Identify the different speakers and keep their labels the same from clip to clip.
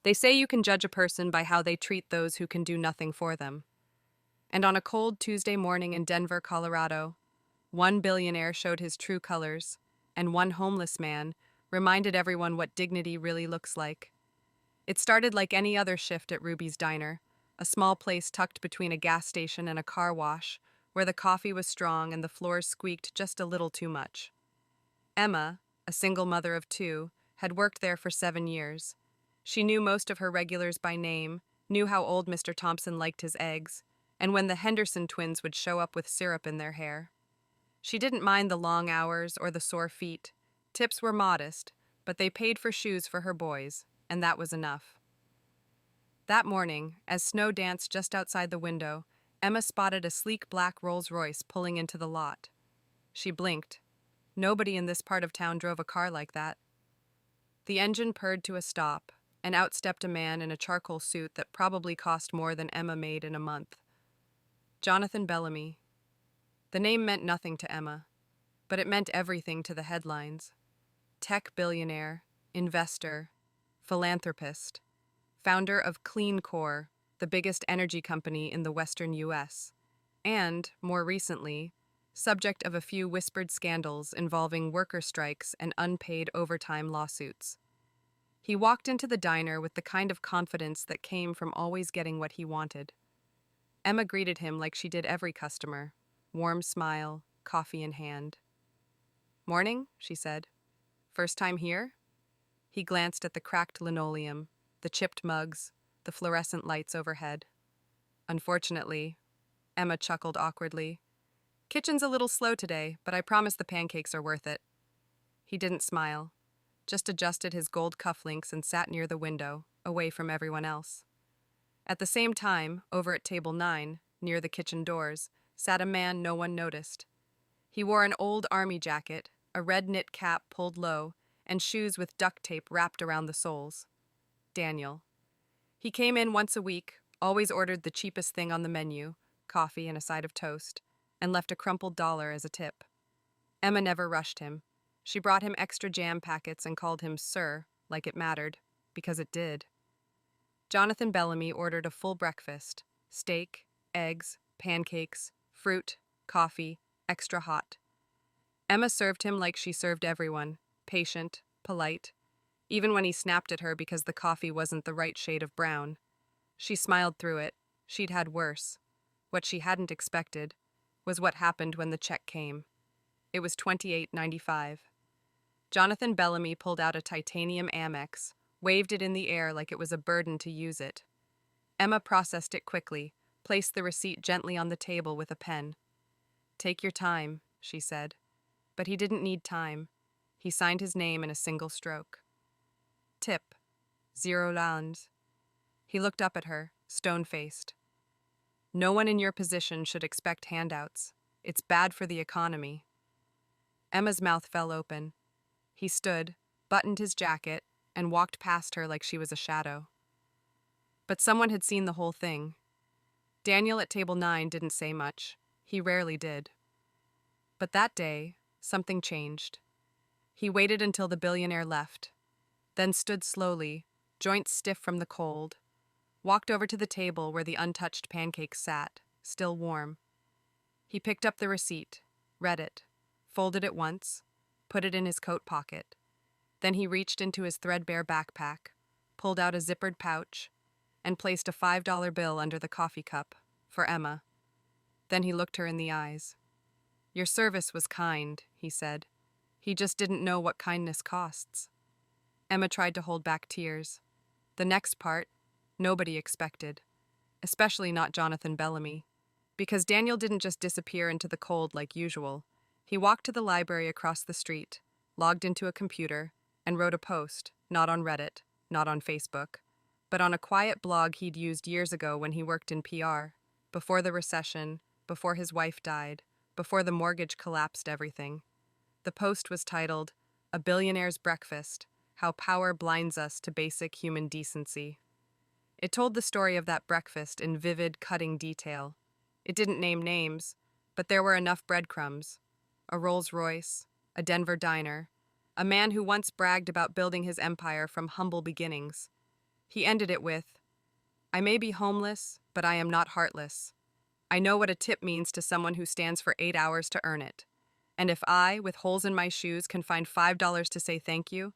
Speaker 1: They say you can judge a person by how they treat those who can do nothing for them. And on a cold Tuesday morning in Denver, Colorado, one billionaire showed his true colors, and one homeless man reminded everyone what dignity really looks like. It started like any other shift at Ruby's Diner, a small place tucked between a gas station and a car wash, where the coffee was strong and the floors squeaked just a little too much. Emma, a single mother of two, had worked there for 7 years. She knew most of her regulars by name, knew how old Mr. Thompson liked his eggs, and when the Henderson twins would show up with syrup in their hair. She didn't mind the long hours or the sore feet. Tips were modest, but they paid for shoes for her boys, and that was enough. That morning, as snow danced just outside the window, Emma spotted a sleek black Rolls-Royce pulling into the lot. She blinked. Nobody in this part of town drove a car like that. The engine purred to a stop, and out stepped a man in a charcoal suit that probably cost more than Emma made in a month. Jonathan Bellamy. The name meant nothing to Emma, but it meant everything to the headlines. Tech billionaire, investor, philanthropist, founder of Clean Core, the biggest energy company in the western U.S., and, more recently, subject of a few whispered scandals involving worker strikes and unpaid overtime lawsuits. He walked into the diner with the kind of confidence that came from always getting what he wanted. Emma greeted him like she did every customer, warm smile, coffee in hand. "Morning," she said. "First time here?" He glanced at the cracked linoleum, the chipped mugs, the fluorescent lights overhead. "Unfortunately," Emma chuckled awkwardly. "Kitchen's a little slow today, but I promise the pancakes are worth it." He didn't smile, just adjusted his gold cufflinks and sat near the window, away from everyone else. At the same time, over at table 9, near the kitchen doors, sat a man no one noticed. He wore an old army jacket, a red knit cap pulled low, and shoes with duct tape wrapped around the soles. Daniel. He came in once a week, always ordered the cheapest thing on the menu, coffee and a side of toast, and left a crumpled dollar as a tip. Emma never rushed him. She brought him extra jam packets and called him Sir, like it mattered, because it did. Jonathan Bellamy ordered a full breakfast: steak, eggs, pancakes, fruit, coffee, extra hot. Emma served him like she served everyone, patient, polite, even when he snapped at her because the coffee wasn't the right shade of brown. She smiled through it. She'd had worse. What she hadn't expected was what happened when the check came. It was $28.95. Jonathan Bellamy pulled out a titanium Amex, waved it in the air like it was a burden to use it. Emma processed it quickly, placed the receipt gently on the table with a pen. "Take your time," she said. But he didn't need time. He signed his name in a single stroke. Tip, £0. He looked up at her, stone-faced. "No one in your position should expect handouts. It's bad for the economy." Emma's mouth fell open. He stood, buttoned his jacket, and walked past her like she was a shadow. But someone had seen the whole thing. Daniel at table 9 didn't say much. He rarely did. But that day, something changed. He waited until the billionaire left, then stood slowly, joints stiff from the cold, walked over to the table where the untouched pancakes sat, still warm. He picked up the receipt, read it, folded it once, put it in his coat pocket. Then he reached into his threadbare backpack, pulled out a zippered pouch, and placed a $5 bill under the coffee cup, for Emma. Then he looked her in the eyes. "Your service was kind," he said. "He just didn't know what kindness costs." Emma tried to hold back tears. The next part, nobody expected, especially not Jonathan Bellamy, because Daniel didn't just disappear into the cold like usual. He walked to the library across the street, logged into a computer, and wrote a post, not on Reddit, not on Facebook, but on a quiet blog he'd used years ago when he worked in PR, before the recession, before his wife died, before the mortgage collapsed everything. The post was titled, "A Billionaire's Breakfast: How Power Blinds Us to Basic Human Decency." It told the story of that breakfast in vivid, cutting detail. It didn't name names, but there were enough breadcrumbs. A Rolls-Royce, a Denver diner, a man who once bragged about building his empire from humble beginnings. He ended it with, "I may be homeless, but I am not heartless. I know what a tip means to someone who stands for 8 hours to earn it. And if I, with holes in my shoes, can find $5 to say thank you,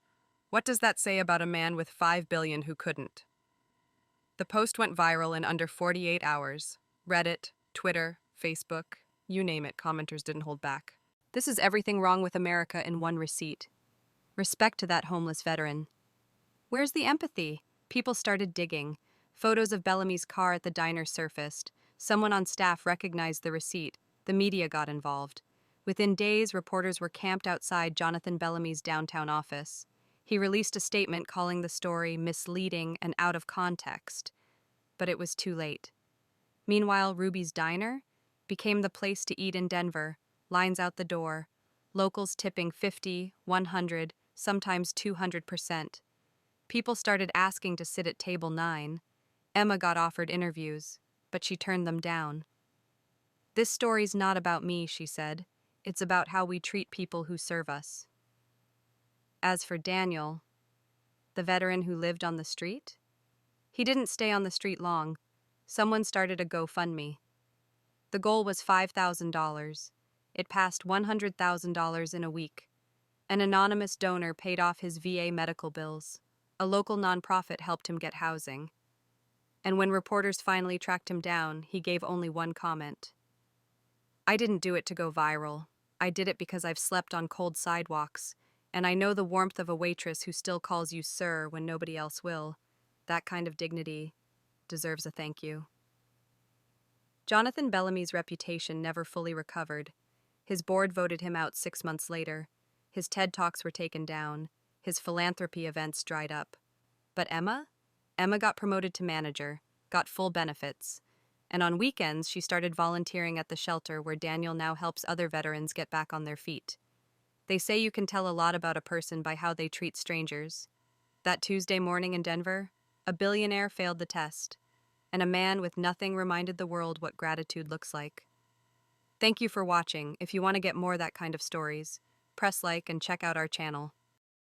Speaker 1: what does that say about a man with 5 billion who couldn't?" The post went viral in under 48 hours. Reddit, Twitter, Facebook, you name it, commenters didn't hold back. This is everything wrong with America in one receipt. Respect to that homeless veteran. Where's the empathy? People started digging. Photos of Bellamy's car at the diner surfaced. Someone on staff recognized the receipt. The media got involved. Within days, reporters were camped outside Jonathan Bellamy's downtown office. He released a statement calling the story misleading and out of context. But it was too late. Meanwhile, Ruby's Diner became the place to eat in Denver, lines out the door, locals tipping 50, 100, sometimes 200%. People started asking to sit at table 9. Emma got offered interviews, but she turned them down. "This story's not about me," she said. "It's about how we treat people who serve us." As for Daniel, the veteran who lived on the street, he didn't stay on the street long. Someone started a GoFundMe. The goal was $5,000. It passed $100,000 in a week. An anonymous donor paid off his VA medical bills. A local nonprofit helped him get housing. And when reporters finally tracked him down, he gave only one comment. "I didn't do it to go viral. I did it because I've slept on cold sidewalks, and I know the warmth of a waitress who still calls you sir when nobody else will. That kind of dignity deserves a thank you." Jonathan Bellamy's reputation never fully recovered. His board voted him out 6 months later. His TED Talks were taken down. His philanthropy events dried up. But Emma? Emma got promoted to manager, got full benefits. And on weekends, she started volunteering at the shelter where Daniel now helps other veterans get back on their feet. They say you can tell a lot about a person by how they treat strangers. That Tuesday morning in Denver, a billionaire failed the test, and a man with nothing reminded the world what gratitude looks like. Thank you for watching. If you want to get more of that kind of stories, press like and check out our channel.